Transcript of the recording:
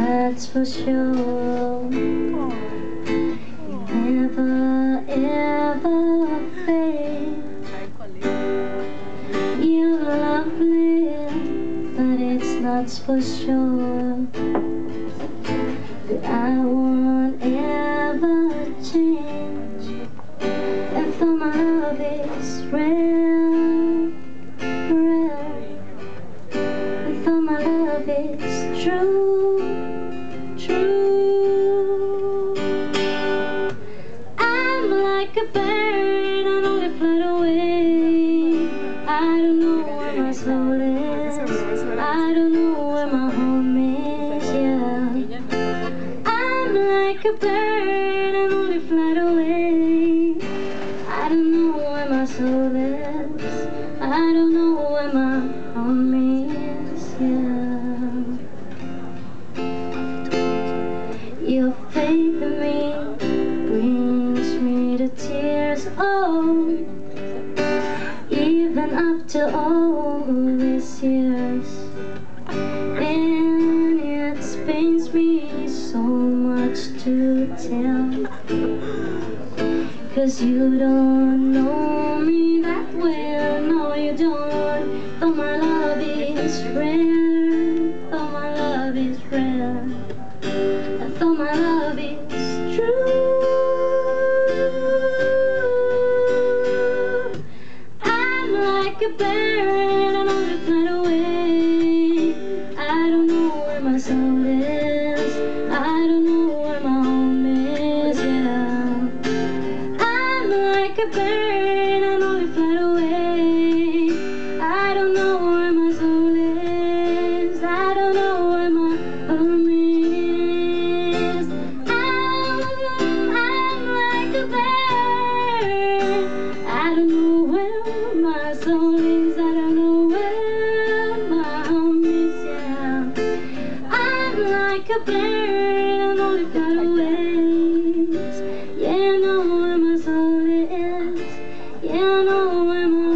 that's for sure. Never ever fade. You're lovely, but it's not for sure that I won't ever change. And though my love is real, real, and though my love is true, true, I'm like a bird and only fly away. I don't know where my soul is, I don't know where my home is, yeah. I'm like a bird and only fly away. I don't know where my soul is, I don't know where my home is, yeah. Your faith in me brings me to tears, oh, even after all these years. And it pains me so much to tell, 'cause you don't know me that well, no you don't. Though my love is rare, though my love is rare, and though my love is true, I'm like a bird and only fly away. I don't know where my soul is, I don't know where my home is, yeah. I'm like a bird and only fly away. I don't know where my soul is, I don't know where my home is. I'm like a bird, I don't know where my soul is, I don't know where my home is, yeah. I'm like a bird and only fly away. Yeah, I know where my soul is, yeah, I know where my